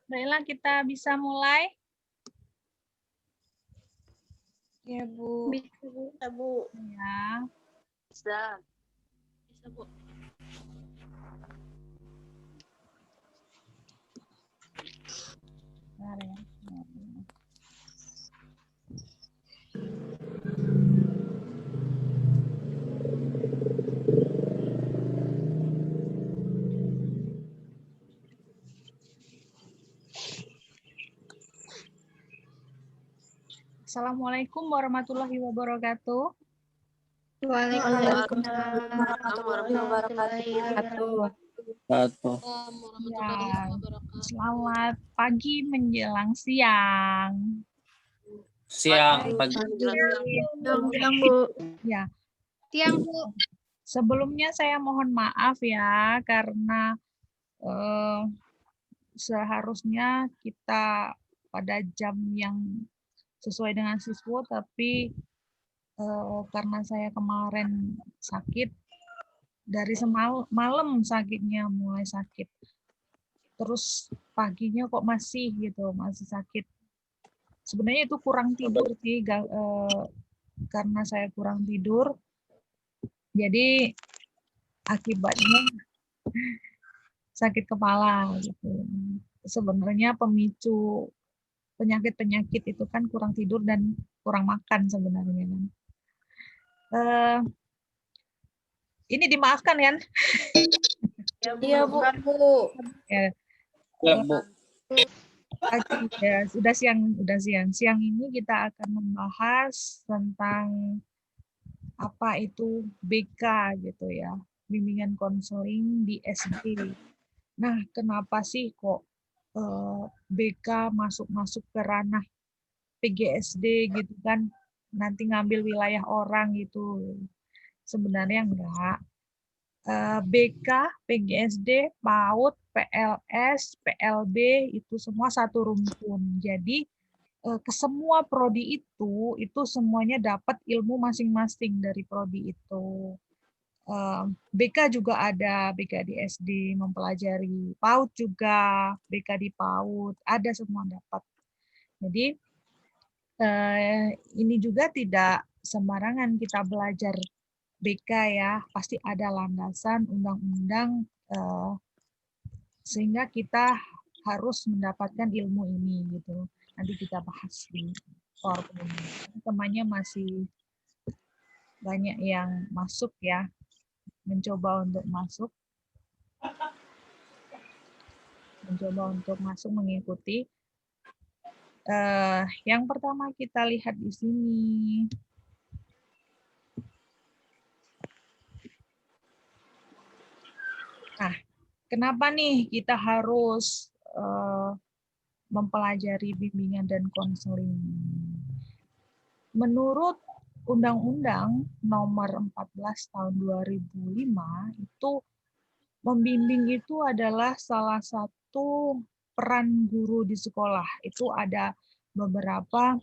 Baiklah, kita bisa mulai. Ya, Bu. Bisa, Bu. Ya, Bu. Ya. Bisa. Bisa, Bu. Bentar ya. Assalamualaikum warahmatullahi wabarakatuh. Waalaikumsalam warahmatullahi wabarakatuh. Ya, selamat pagi menjelang siang. Siang, pagi. Siang, Bu. Ya, Siang, Bu. sebelumnya saya mohon maaf ya karena seharusnya kita pada jam yang sesuai dengan siswa, tapi karena saya kemarin sakit, dari malam sakitnya, mulai sakit. Terus paginya kok masih sakit. Sebenarnya itu kurang tidur sih, karena saya kurang tidur. Jadi akibatnya sakit kepala gitu. Sebenarnya pemicu penyakit-penyakit itu kan kurang tidur dan kurang makan sebenarnya kan. Ini dimaafkan kan? Iya, Bu. Ya. Ya, Bu. Ya, sudah siang. Siang ini kita akan membahas tentang apa itu BK gitu ya, bimbingan konseling di SD. Nah, kenapa sih kok BK masuk ke ranah PGSD gitu kan? Nanti ngambil wilayah orang gitu. Sebenarnya enggak. BK, PGSD, PAUD, PLS, PLB itu semua satu rumpun. Jadi ke semua prodi itu semuanya dapat ilmu masing-masing dari prodi itu. BK juga ada, BK di SD mempelajari, PAUD juga, BK di PAUD, ada semua dapat. Jadi ini juga tidak sembarangan kita belajar BK ya, pasti ada landasan undang-undang sehingga kita harus mendapatkan ilmu ini gitu. Nanti kita bahas di PowerPoint. Temannya masih banyak yang masuk ya, mencoba untuk mengikuti. Yang pertama kita lihat di sini. Nah, kenapa nih kita harus mempelajari bimbingan dan konseling? Menurut Undang-Undang Nomor 14 Tahun 2005 itu membimbing itu adalah salah satu peran guru di sekolah. Itu ada beberapa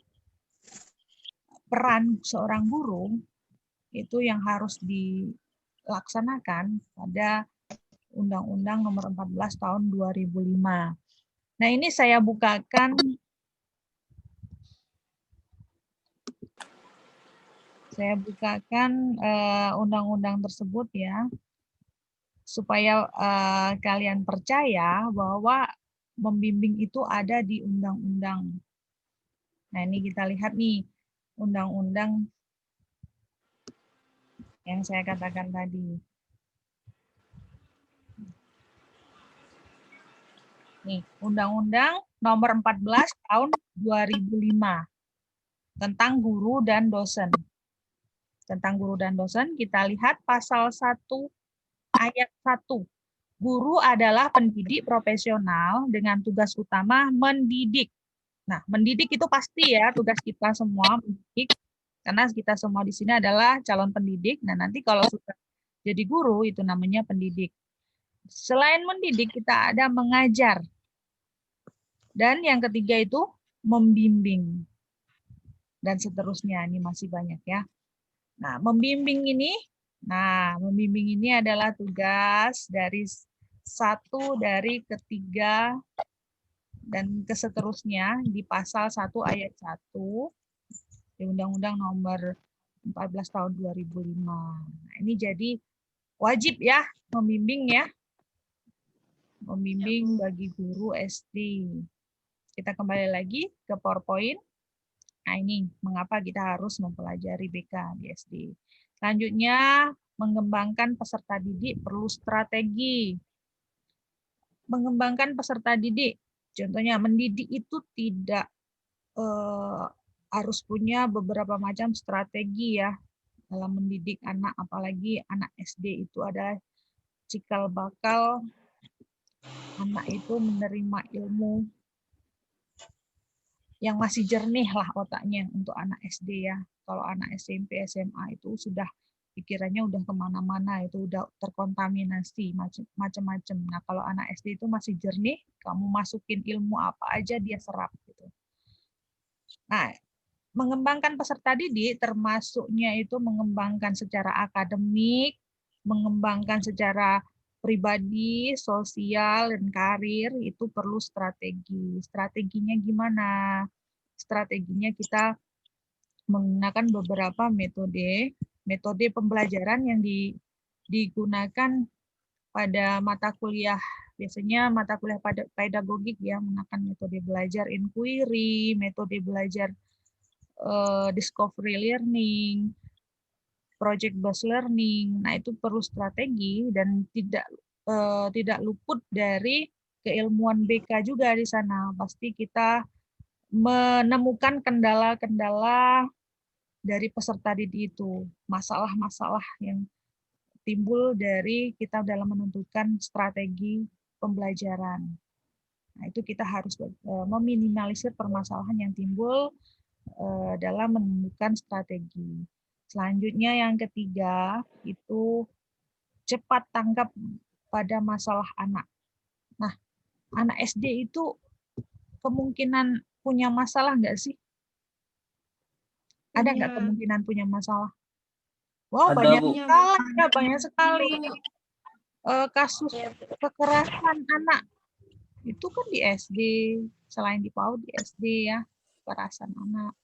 peran seorang guru itu yang harus dilaksanakan pada Undang-Undang Nomor 14 Tahun 2005. Nah, ini saya bukakan undang-undang tersebut ya, supaya kalian percaya bahwa membimbing itu ada di undang-undang. Nah, ini kita lihat nih, undang-undang yang saya katakan tadi. Nih, Undang-Undang Nomor 14 Tahun 2005 tentang guru dan dosen. Tentang guru dan dosen, kita lihat pasal 1 ayat 1. Guru adalah pendidik profesional dengan tugas utama mendidik. Nah, mendidik itu pasti ya tugas kita semua mendidik, karena kita semua di sini adalah calon pendidik. Nah, nanti kalau sudah jadi guru itu namanya pendidik. Selain mendidik, kita ada mengajar. Dan yang ketiga itu membimbing. Dan seterusnya, ini masih banyak ya. Nah, membimbing ini adalah tugas dari satu dari ketiga dan seterusnya di pasal 1 ayat 1 di Undang-Undang Nomor 14 tahun 2005. Nah, ini jadi wajib ya membimbing ya. Membimbing bagi guru SD. Kita kembali lagi ke PowerPoint. Nah, ini mengapa kita harus mempelajari BK di SD. Selanjutnya, mengembangkan peserta didik perlu strategi. Mengembangkan peserta didik. Contohnya, mendidik itu tidak harus punya beberapa macam strategi ya dalam mendidik anak, apalagi anak SD itu adalah cikal bakal anak itu menerima ilmu yang masih jernih lah otaknya untuk anak SD ya. Kalau anak SMP, SMA itu sudah pikirannya udah kemana-mana, itu udah terkontaminasi macam-macam. Nah kalau anak SD itu masih jernih, kamu masukin ilmu apa aja dia serap gitu. Nah, mengembangkan peserta didik termasuknya itu mengembangkan secara akademik, mengembangkan secara pribadi, sosial, dan karir itu perlu strategi. Strateginya gimana? Strateginya kita menggunakan beberapa metode pembelajaran yang digunakan pada mata kuliah. Biasanya mata kuliah pedagogik ya menggunakan metode belajar inquiry, metode belajar discovery learning, project based learning. Nah, itu perlu strategi dan tidak luput dari keilmuan BK juga di sana. Pasti kita menemukan kendala-kendala dari peserta didik itu, masalah-masalah yang timbul dari kita dalam menentukan strategi pembelajaran. Nah, itu kita harus meminimalisir permasalahan yang timbul dalam menemukan strategi. Selanjutnya yang ketiga itu cepat tanggap pada masalah anak. Nah, anak SD itu kemungkinan punya masalah nggak sih? Ada nggak kemungkinan punya masalah? Wow, Ada, banyak Bu. sekali, ya, banyak sekali kasus kekerasan anak. Itu kan di SD, selain di PAUD di SD ya, kekerasan anak.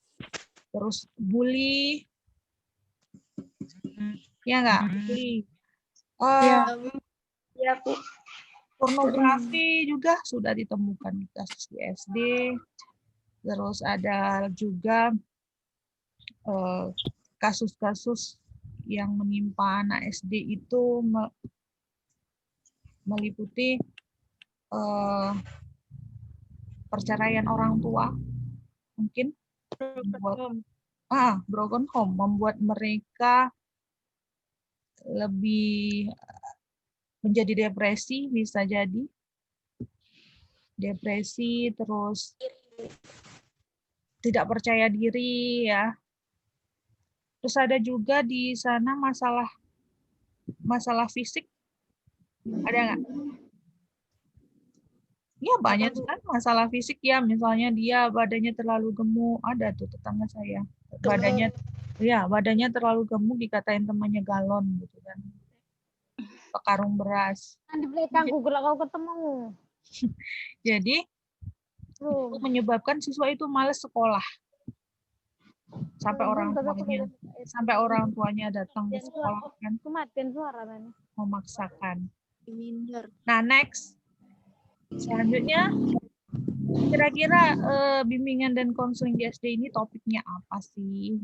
Terus bully, ya nggak? Bully. Ya, Bu. Pornografi juga sudah ditemukan di kasus di SD. Terus ada juga kasus-kasus yang menimpa anak SD itu meliputi perceraian orang tua, mungkin broken home, membuat mereka lebih menjadi depresi, bisa jadi depresi, terus tidak percaya diri ya. Terus ada juga di sana masalah fisik, ada nggak? Ya banyak sekali masalah fisik ya, misalnya dia badannya terlalu gemuk, ada tuh tetangga saya, badannya terlalu gemuk dikatain temannya galon gitu kan, sekarung beras. Di belakangku kalau kau ketemu. Jadi itu menyebabkan siswa itu malas sekolah sampai orang tuanya datang ke sekolah kan memaksakan. Nah next, selanjutnya kira-kira bimbingan dan konseling di SD ini topiknya apa sih?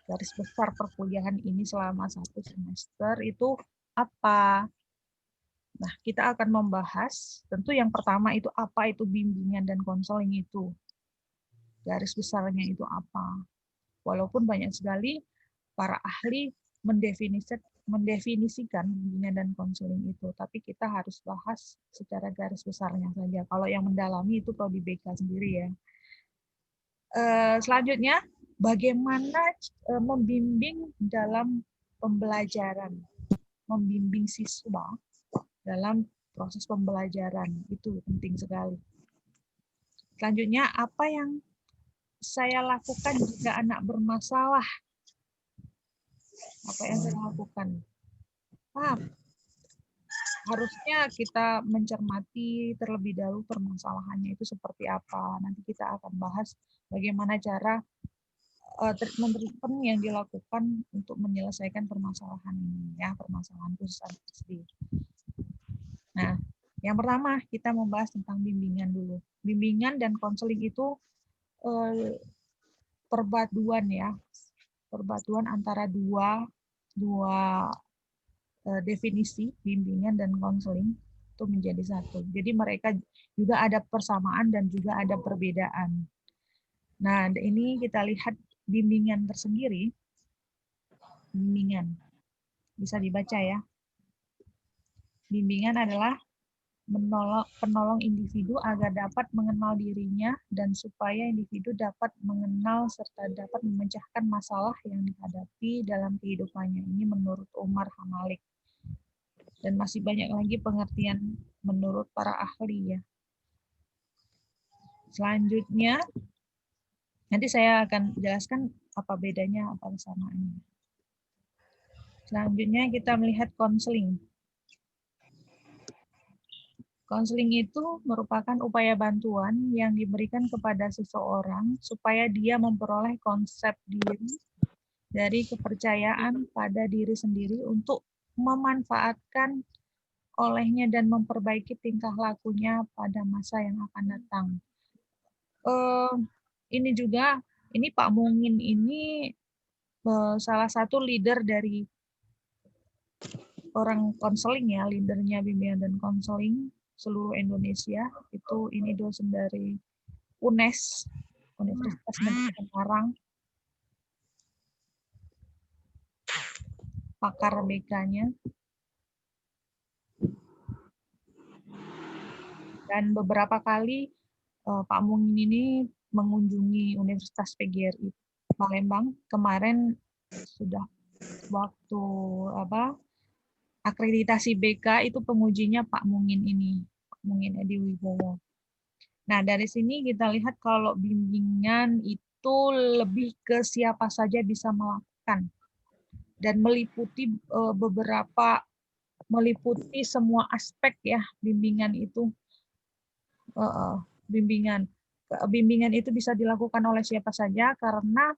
Garis besar perkuliahan ini selama 1 semester itu apa? Nah, kita akan membahas, tentu yang pertama itu apa itu bimbingan dan konseling itu. Garis besarnya itu apa. Walaupun banyak sekali para ahli mendefinisikan bimbingan dan konseling itu, tapi kita harus bahas secara garis besarnya saja. Kalau yang mendalami itu prodi BK sendiri ya. Selanjutnya, bagaimana membimbing dalam pembelajaran, membimbing siswa dalam proses pembelajaran, itu penting sekali. Selanjutnya, apa yang saya lakukan jika anak bermasalah? Apa yang saya lakukan? harusnya kita mencermati terlebih dahulu permasalahannya itu seperti apa. Nanti kita akan bahas bagaimana cara treatment-treatment yang dilakukan untuk menyelesaikan permasalahan ini, ya, permasalahan khusus ADHD. Nah, yang pertama kita membahas tentang bimbingan dulu. Bimbingan dan konseling itu perpaduan, ya, perpaduan antara dua definisi bimbingan dan konseling itu menjadi satu. Jadi mereka juga ada persamaan dan juga ada perbedaan. Nah, ini kita lihat bimbingan tersendiri. Bimbingan bisa dibaca ya. Bimbingan adalah penolong individu agar dapat mengenal dirinya dan supaya individu dapat mengenal serta dapat memecahkan masalah yang dihadapi dalam kehidupannya. Ini menurut Umar Hamalik. Dan masih banyak lagi pengertian menurut para ahli, ya. Selanjutnya, nanti saya akan jelaskan apa bedanya, apa kesamaannya. Selanjutnya kita melihat konseling. Konseling itu merupakan upaya bantuan yang diberikan kepada seseorang supaya dia memperoleh konsep diri dari kepercayaan pada diri sendiri untuk memanfaatkan olehnya dan memperbaiki tingkah lakunya pada masa yang akan datang. Ini juga, ini Pak Mungin ini salah satu leader dari orang konseling, ya, leadernya bimbingan dan konseling seluruh Indonesia. Itu ini dosen dari UNES, Universitas Negeri Semarang, pakar BK-nya. Dan beberapa kali Pak Mungin ini mengunjungi Universitas PGRI Palembang. Kemarin sudah waktu akreditasi BK itu pengujinya Pak Mungin ini, Pak Mungin Edi Wibowo. Nah, dari sini kita lihat kalau bimbingan itu lebih ke siapa saja bisa melakukan dan meliputi meliputi semua aspek, ya, bimbingan itu. Bimbingan itu bisa dilakukan oleh siapa saja karena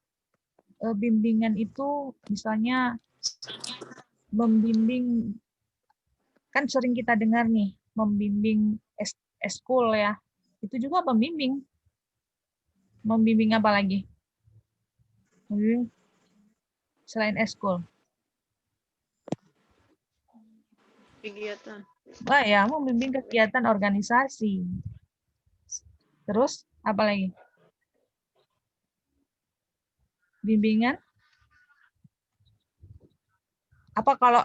bimbingan itu misalnya membimbing, kan sering kita dengar nih, membimbing eskul, ya, itu juga membimbing. Membimbing apa lagi? Membimbing selain eskul. Kegiatan. Wah, ya, membimbing kegiatan organisasi. Terus apa lagi? Bimbingan? Apa kalau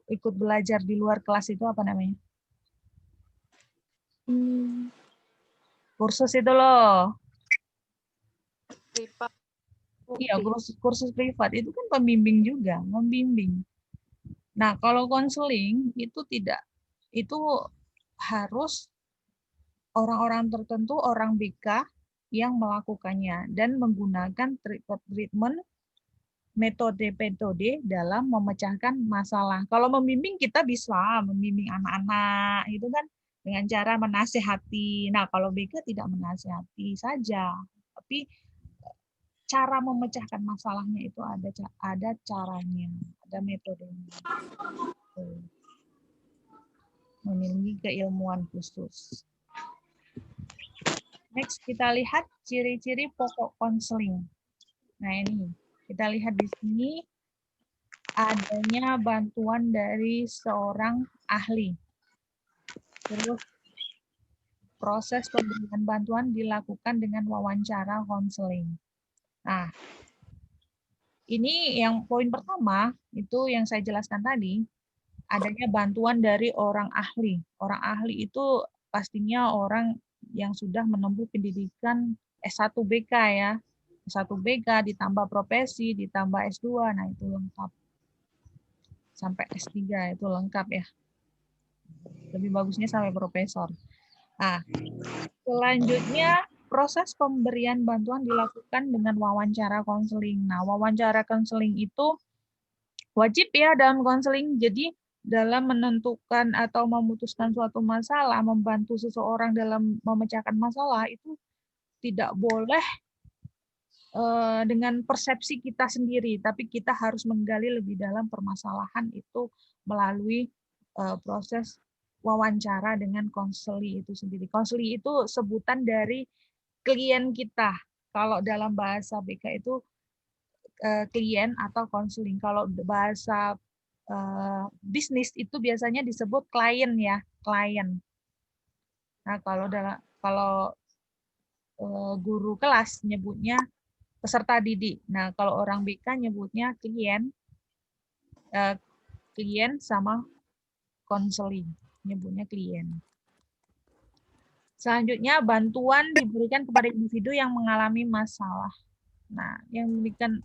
ikut belajar di luar kelas itu apa namanya? Kursus itu loh. Privat. Iya, kursus privat itu kan pembimbing juga, membimbing. Nah, kalau konseling itu tidak, itu harus orang-orang tertentu, orang BK yang melakukannya dan menggunakan treatment metode-metode dalam memecahkan masalah. Kalau membimbing kita bisa membimbing anak-anak itu kan dengan cara menasehati. Nah, kalau BK tidak menasehati saja, tapi cara memecahkan masalahnya itu ada caranya, ada metodenya. Memiliki keilmuan khusus. Next, kita lihat ciri-ciri pokok konseling. Nah, ini kita lihat di sini adanya bantuan dari seorang ahli. Terus proses pemberian bantuan dilakukan dengan wawancara konseling. Nah, ini yang poin pertama itu yang saya jelaskan tadi, adanya bantuan dari orang ahli. Orang ahli itu pastinya orang yang sudah menempuh pendidikan S1 BK, ya. S1 BK ditambah profesi, ditambah S2, nah itu lengkap. Sampai S3 itu lengkap, ya. Lebih bagusnya sampai profesor. Nah, selanjutnya proses pemberian bantuan dilakukan dengan wawancara konseling. Nah, wawancara konseling itu wajib, ya, dalam konseling. Jadi dalam menentukan atau memutuskan suatu masalah, membantu seseorang dalam memecahkan masalah itu tidak boleh dengan persepsi kita sendiri, tapi kita harus menggali lebih dalam permasalahan itu melalui proses wawancara dengan konseli itu sendiri. Konseli itu sebutan dari klien kita. Kalau dalam bahasa BK itu klien atau konseling. Kalau bahasa bisnis itu biasanya disebut klien ya, klien. Nah, kalau guru kelas nyebutnya peserta didik. Nah, kalau orang BK nyebutnya klien sama konseling, nyebutnya klien. Selanjutnya, bantuan diberikan kepada individu yang mengalami masalah. Nah, yang memberikan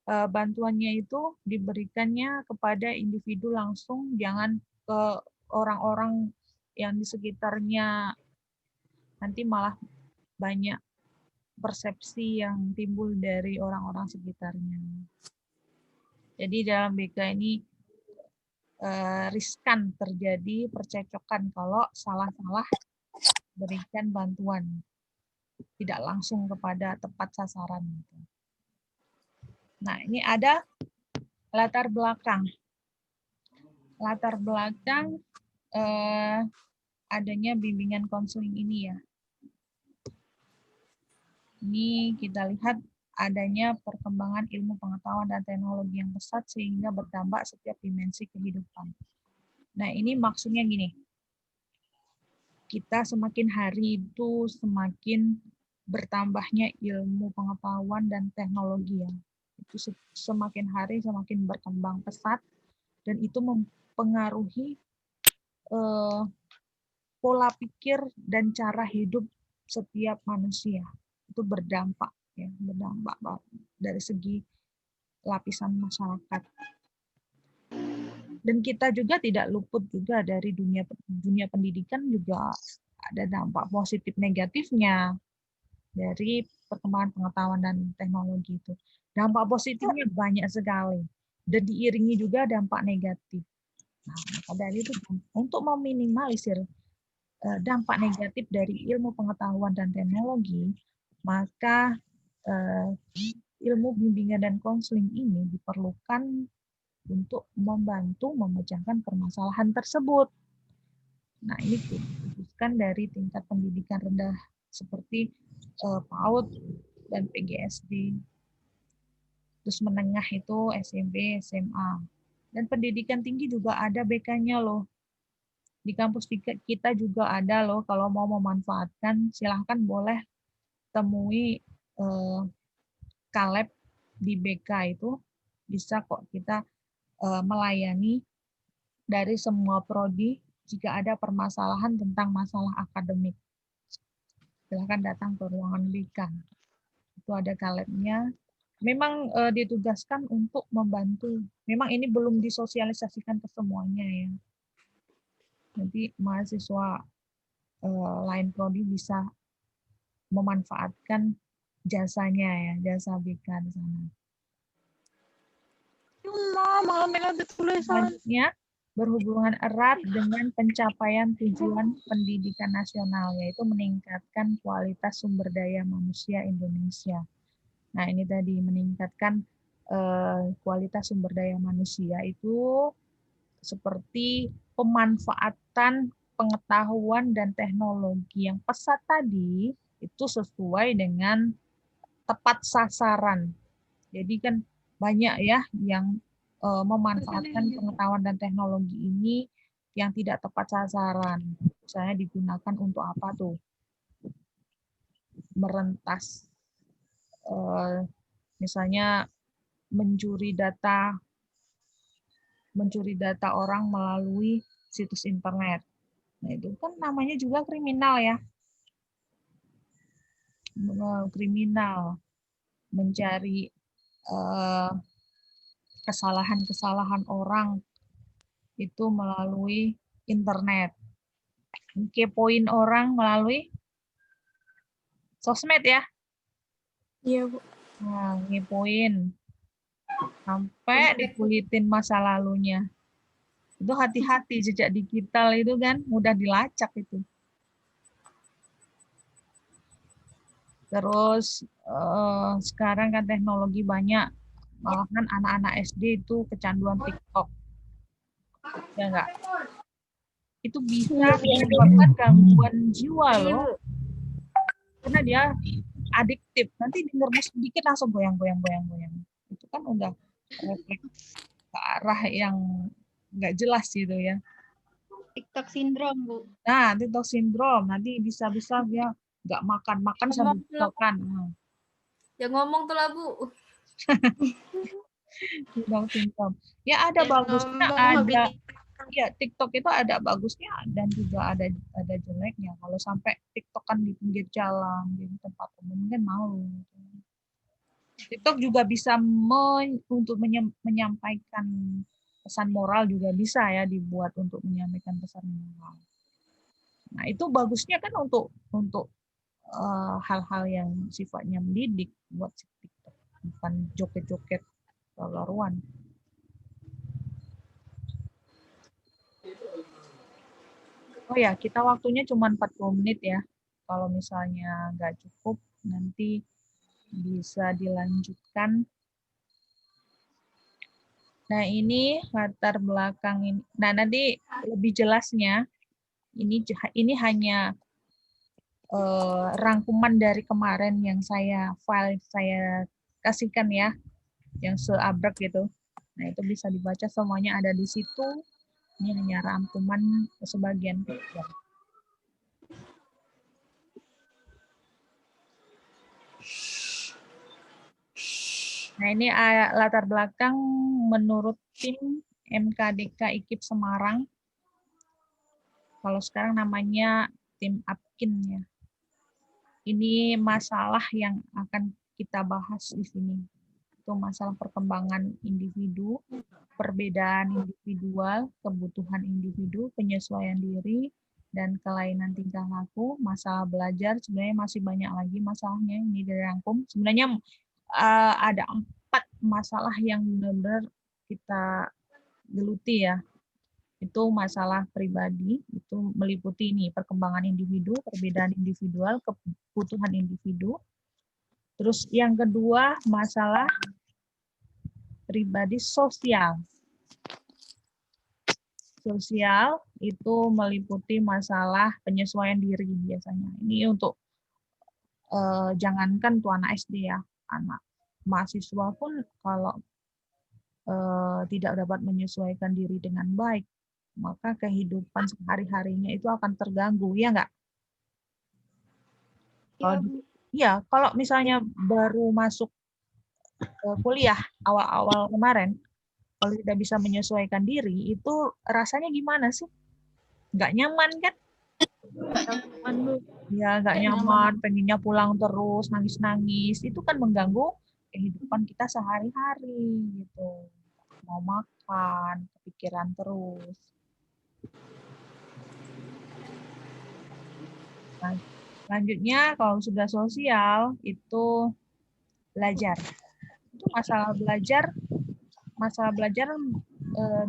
bantuannya itu diberikannya kepada individu langsung, jangan ke orang-orang yang di sekitarnya, nanti malah banyak persepsi yang timbul dari orang-orang sekitarnya. Jadi dalam BK ini riskan terjadi percecokan kalau salah-salah berikan bantuan, tidak langsung kepada tepat sasaran. Nah, ini ada latar belakang. Latar belakang adanya bimbingan konseling ini ya. Ini kita lihat adanya perkembangan ilmu pengetahuan dan teknologi yang pesat sehingga berdampak setiap dimensi kehidupan. Nah, ini maksudnya gini. Kita semakin hari itu semakin bertambahnya ilmu pengetahuan dan teknologi ya. Itu semakin hari semakin berkembang pesat dan itu mempengaruhi pola pikir dan cara hidup setiap manusia. Itu berdampak ya, berdampak dari segi lapisan masyarakat. Dan kita juga tidak luput juga dari dunia pendidikan juga ada dampak positif negatifnya dari perkembangan pengetahuan dan teknologi itu. Dampak positifnya banyak sekali dan diiringi juga dampak negatif. Nah, maka dari itu untuk meminimalisir dampak negatif dari ilmu pengetahuan dan teknologi, maka ilmu bimbingan dan konseling ini diperlukan untuk membantu memecahkan permasalahan tersebut. Nah, ini dikhususkan dari tingkat pendidikan rendah seperti PAUD dan PGSD. Terus menengah itu SMP, SMA. Dan pendidikan tinggi juga ada BK-nya loh. Di kampus kita juga ada loh, kalau mau memanfaatkan silahkan boleh temui Kaleb di BK itu, bisa kok kita melayani dari semua prodi jika ada permasalahan tentang masalah akademik. Silahkan datang ke ruangan BK. Itu ada Kalebnya. Memang ditugaskan untuk membantu. Memang ini belum disosialisasikan ke semuanya ya. Nanti mahasiswa lain prodi bisa memanfaatkan jasanya ya, jasa BK di sana. Selanjutnya, berhubungan erat dengan pencapaian tujuan pendidikan nasional, yaitu meningkatkan kualitas sumber daya manusia Indonesia. Nah, ini tadi meningkatkan kualitas sumber daya manusia itu seperti pemanfaatan pengetahuan dan teknologi yang pesat tadi itu sesuai dengan tepat sasaran. Jadi kan banyak ya yang memanfaatkan pengetahuan dan teknologi ini yang tidak tepat sasaran. Misalnya digunakan untuk apa tuh? Merentas, misalnya mencuri data orang melalui situs internet. Nah, itu kan namanya juga kriminal ya. Kriminal, mencari kesalahan-kesalahan orang itu melalui internet. Kepoin orang melalui sosmed ya. Iya, Bu. Nah, ngepoin sampai dikulitin masa lalunya. Itu hati-hati, jejak digital itu kan mudah dilacak itu. Terus sekarang kan teknologi banyak, malahan anak-anak SD itu kecanduan TikTok, ya enggak? Itu bisa menyebabkan gangguan jiwa loh, karena dia adiktif. Nanti denger musik sedikit langsung goyang-goyang. Itu kan udah refleks ke arah yang nggak jelas gitu ya. TikTok sindrom, Bu. Nah, TikTok syndrome, nanti bisa-bisa dia nggak makan sambil TikTokan. Yang ngomong tuh lah, Bu. TikTok syndrome. Ya ada bagusnya, ada. Ya, TikTok itu ada bagusnya dan juga ada jeleknya. Kalau sampai TikTokan di pinggir jalan, di tempat umum kan malu. TikTok juga bisa untuk menyampaikan pesan moral, juga bisa ya dibuat untuk menyampaikan pesan moral. Nah, itu bagusnya kan untuk hal-hal yang sifatnya mendidik buat TikTok, bukan joget-joget laluan. Oh ya, kita waktunya cuma 40 menit ya. Kalau misalnya nggak cukup, nanti bisa dilanjutkan. Nah, ini latar belakang ini. Nah, nanti lebih jelasnya, ini hanya rangkuman dari kemarin yang saya kasihkan ya, yang seabrek gitu. Nah, itu bisa dibaca, semuanya ada di situ. Ini hanya rangkuman sebagian kecil. Nah, ini latar belakang menurut tim MKDK IKIP Semarang. Kalau sekarang namanya tim APKIN ya. Ini masalah yang akan kita bahas di sini. Itu masalah perkembangan individu, perbedaan individual, kebutuhan individu, penyesuaian diri, dan kelainan tingkah laku, masalah belajar. Sebenarnya masih banyak lagi masalahnya, ini dirangkum. Sebenarnya ada 4 masalah yang benar-benar kita geluti ya. Itu masalah pribadi, itu meliputi ini perkembangan individu, perbedaan individual, kebutuhan individu. Terus yang kedua masalah pribadi sosial. Sosial itu meliputi masalah penyesuaian diri biasanya. Ini untuk jangankan tuh anak SD ya, anak mahasiswa pun kalau tidak dapat menyesuaikan diri dengan baik, maka kehidupan sehari-harinya itu akan terganggu, ya enggak? Kalau misalnya baru masuk kuliah awal-awal kemarin, kalau tidak bisa menyesuaikan diri, itu rasanya gimana sih? Nggak nyaman kan? Ya, nggak nyaman, pengennya pulang terus, nangis-nangis. Itu kan mengganggu kehidupan kita sehari-hari gitu. Mau makan, kepikiran terus. Nah, selanjutnya kalau sudah sosial itu belajar. Itu masalah belajar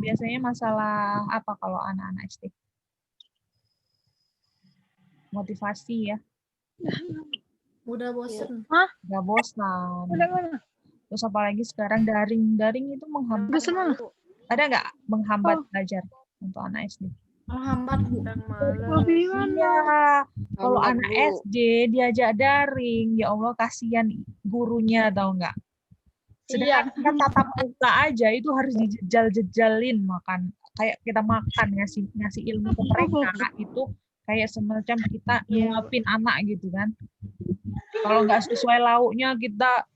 biasanya masalah apa kalau anak-anak SD? Motivasi ya. Udah bosen. Udah bosan. Terus apalagi sekarang daring itu menghambat. Ada nggak menghambat belajar untuk anak SD? Menghambat, Bu. Iya, kalau anak SD diajak daring, ya Allah kasihan gurunya, tahu nggak? Sedangkan tatap muka aja itu harus dijejal-jejalin makan. Kayak kita makan, ngasih ilmu ke mereka, itu kayak semacam kita nyuapin anak gitu kan. Kalau nggak sesuai lauknya kita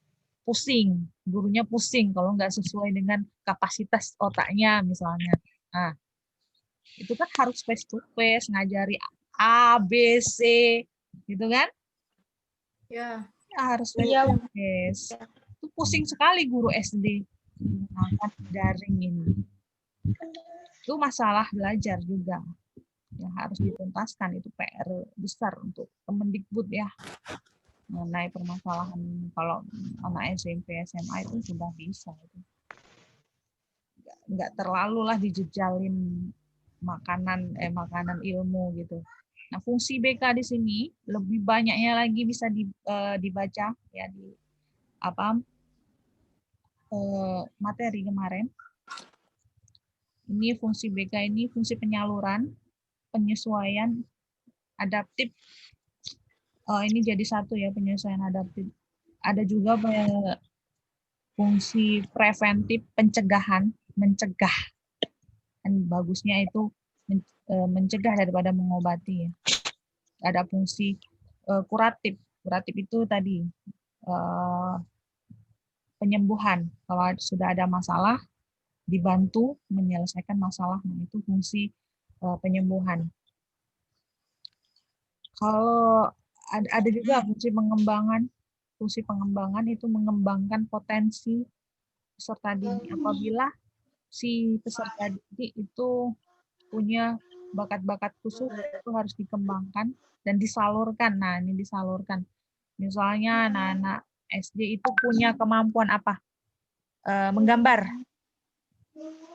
pusing, gurunya pusing kalau nggak sesuai dengan kapasitas otaknya misalnya. Nah, itu kan harus face to face, ngajari A, B, C, gitu kan? Ya. Ya, harus face to face. Itu pusing sekali guru SD menggunakan daring ini. Itu masalah belajar juga yang harus dituntaskan, itu PR besar untuk Kemendikbud ya, mengenai permasalahan kalau anak SMP SMA itu sudah bisa itu. nggak terlalu lah dijejalin makanan ilmu gitu. Nah, fungsi BK di sini lebih banyaknya lagi bisa dibaca ya di materi kemarin. Ini fungsi BK ini fungsi penyaluran, penyesuaian, adaptif. Ini jadi satu ya, penyesuaian adaptif. Ada juga fungsi preventif, pencegahan, mencegah. Dan bagusnya itu mencegah daripada mengobati ya. Ada fungsi kuratif. Kuratif itu tadi penyembuhan. Kalau sudah ada masalah, dibantu menyelesaikan masalah. Nah, itu fungsi penyembuhan. Kalau ada juga fungsi pengembangan. Fungsi pengembangan itu mengembangkan potensi peserta didik. Apabila si peserta didik itu punya bakat-bakat khusus, itu harus dikembangkan dan disalurkan. Nah, ini disalurkan. Misalnya anak-anak SD itu punya kemampuan apa? Menggambar.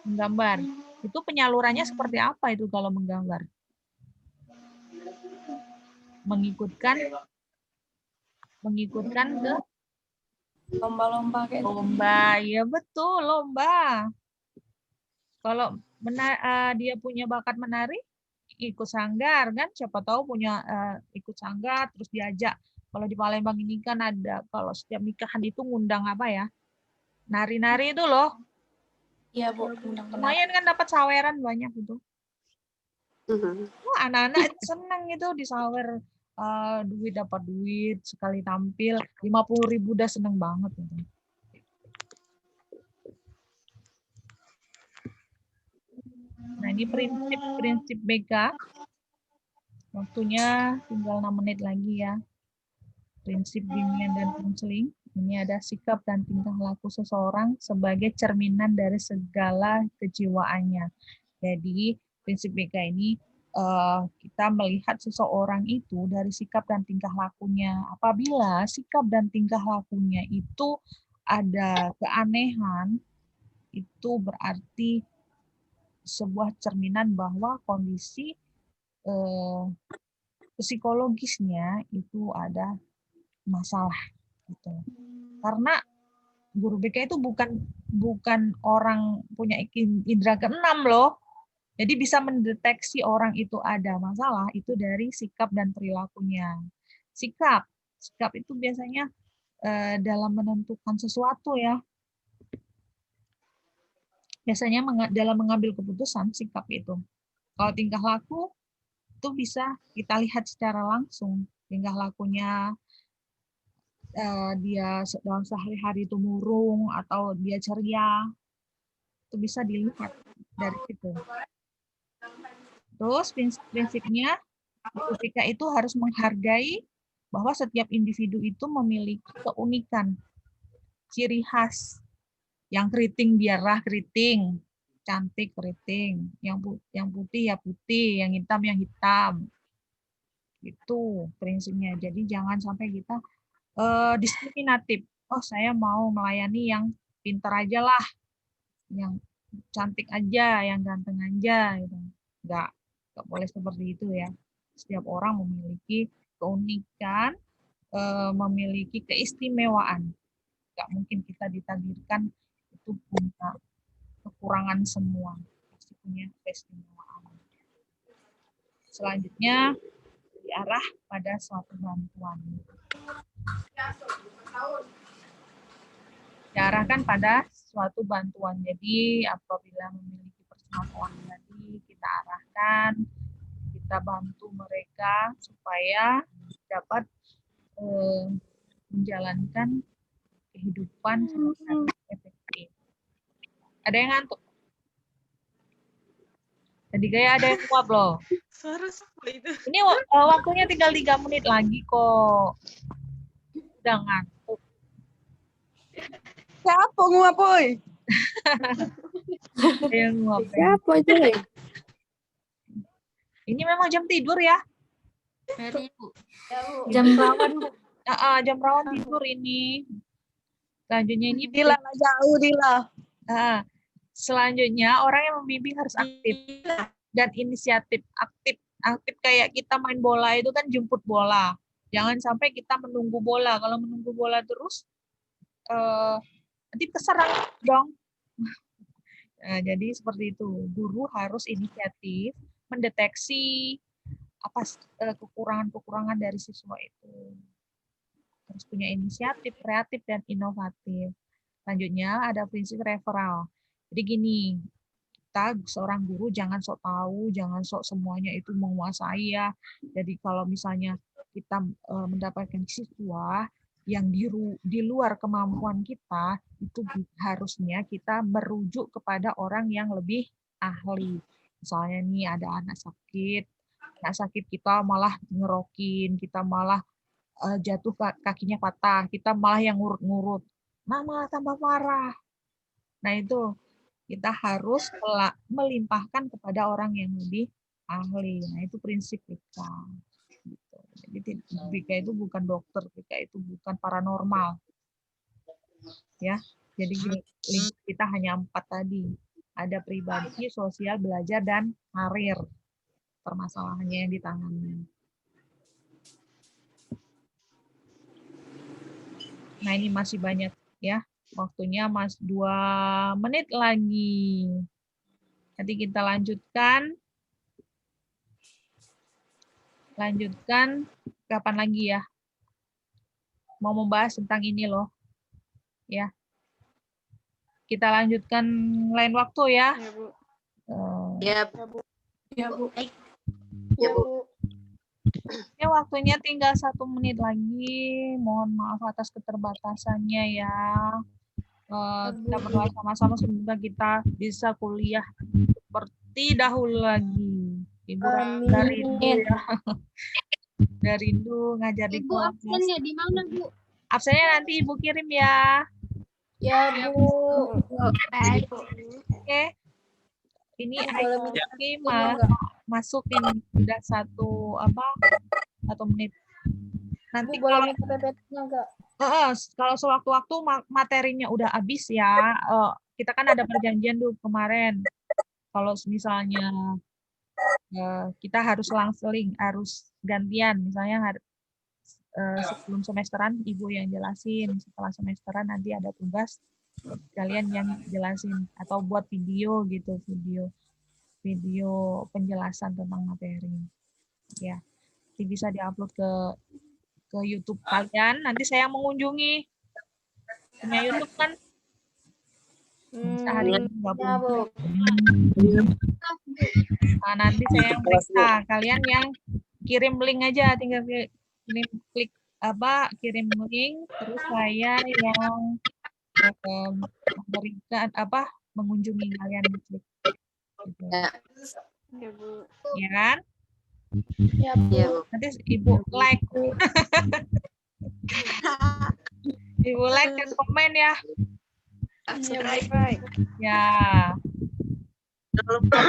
Menggambar. Itu penyalurannya seperti apa itu kalau menggambar? Mengikutkan ke lomba-lomba kayak lomba. Ya betul, lomba. Kalau dia punya bakat menari, ikut sanggar kan, siapa tahu punya ikut sanggar terus diajak. Kalau di Palembang ini kan ada, kalau setiap nikahan itu ngundang apa ya, nari-nari itu loh. Iya Bu, undang penari. Lumayan kan dapat saweran banyak itu. Wah, anak-anak itu senang itu disawer, duit, dapat duit sekali tampil 50.000 udah seneng banget gitu. Nah, ini prinsip BK. Waktunya tinggal 6 menit lagi ya. Prinsip bimbingan dan konseling. Ini ada sikap dan tingkah laku seseorang sebagai cerminan dari segala kejiwaannya. Jadi, prinsip BK ini kita melihat seseorang itu dari sikap dan tingkah lakunya. Apabila sikap dan tingkah lakunya itu ada keanehan, itu berarti sebuah cerminan bahwa kondisi psikologisnya itu ada masalah gitu. Karena guru BK itu bukan orang punya indera keenam loh. Jadi bisa mendeteksi orang itu ada masalah itu dari sikap dan perilakunya. Sikap itu biasanya dalam menentukan sesuatu ya. Biasanya dalam mengambil keputusan sikap itu. Kalau tingkah laku itu bisa kita lihat secara langsung. Tingkah lakunya dia dalam sehari-hari itu murung atau dia ceria, itu bisa dilihat dari situ. Terus prinsipnya guru BK itu harus menghargai bahwa setiap individu itu memiliki keunikan, ciri khas. Yang keriting biarlah keriting, cantik keriting, yang putih ya putih, yang hitam ya hitam. Itu prinsipnya. Jadi jangan sampai kita diskriminatif. Oh, saya mau melayani yang pintar aja lah, yang cantik aja, yang ganteng aja, gitu. Nggak boleh seperti itu ya. Setiap orang memiliki keunikan, memiliki keistimewaan. Nggak mungkin kita ditakdirkan itu punya kekurangan semua. Pasti punya keistimewaan. Selanjutnya, diarah pada suatu bantuan. Diarahkan pada suatu bantuan. Jadi apabila memiliki permasalahan tadi, kita arahkan, kita bantu mereka supaya dapat menjalankan kehidupan secara efektif. Ada yang ngantuk? Tadi kayak ada yang nguap loh. Ini waktunya tinggal 3 menit lagi kok. Udah ngantuk. Siapa nguap, boy? Ada yang nguap. Siapa itu? Ini memang jam tidur ya? Mary Bu. Jam rawan Bu. Jam rawan tidur ini. Selanjutnya ini Dila jauh, Dila. Selanjutnya, orang yang membimbing harus aktif dan inisiatif. Aktif kayak kita main bola itu kan jemput bola. Jangan sampai kita menunggu bola. Kalau menunggu bola terus, nanti keserang dong. Nah, jadi seperti itu. Guru harus inisiatif, mendeteksi apa kekurangan-kekurangan dari siswa itu. Harus punya inisiatif, kreatif, dan inovatif. Selanjutnya ada prinsip referral. Jadi gini, kita seorang guru jangan sok tahu, jangan sok semuanya itu menguasai ya. Jadi kalau misalnya kita mendapatkan siswa yang di luar kemampuan kita, itu harusnya kita merujuk kepada orang yang lebih ahli. Misalnya nih ada anak sakit kita malah ngerokin, kita malah jatuh kakinya patah, kita malah yang ngurut-ngurut. Nah, malah tambah parah. Nah, itu kita harus melimpahkan kepada orang yang lebih ahli. Nah, itu prinsip BK. Gitu. Jadi BK itu bukan dokter, BK itu bukan paranormal. Ya, jadi lingkup kita hanya 4 tadi. Ada pribadi, sosial, belajar, dan karir. Permasalahannya yang ditangani. Nah, ini masih banyak ya. Waktunya 2 menit lagi. Nanti kita lanjutkan. Kapan lagi ya? Mau membahas tentang ini loh. Ya. Kita lanjutkan lain waktu ya. Ya, Bu. Ya, Bu. Ya, Bu. Ya, waktunya tinggal 1 menit lagi. Mohon maaf atas keterbatasannya ya. Kita berdoa sama-sama semoga kita bisa kuliah seperti dahulu lagi. Ibu dari ya. Dari Rindu ngajar di kelas. absennya di mana, Bu? Absennya nanti Ibu kirim ya. Ya, Bu. Oke. Ini lagi enggak? masukin udah 1 menit. Nanti Bu, boleh kalau minta PPT-nya enggak? kalau sewaktu-waktu materinya udah habis ya, kita kan ada perjanjian tuh kemarin. Kalau misalnya kita harus selang-seling, harus gantian. Misalnya sebelum semesteran Ibu yang jelasin, setelah semesteran nanti ada tugas kalian yang jelasin atau buat video gitu, video penjelasan tentang materi. Ya, nanti bisa diupload ke YouTube kalian. Nanti saya mengunjungi punya YouTube kan. Hari ini nggak Ya, Bu. Nah, nanti saya yang periksa. Kalian yang kirim link aja, tinggal klik kirim link, terus saya yang memberikan mengunjungi kalian gitu. Ya, Bu. Ya kan? Ya, Bu. Nanti Ibu like. Ibu like dan komen ya. Ya, baik. Ya. Jangan lupa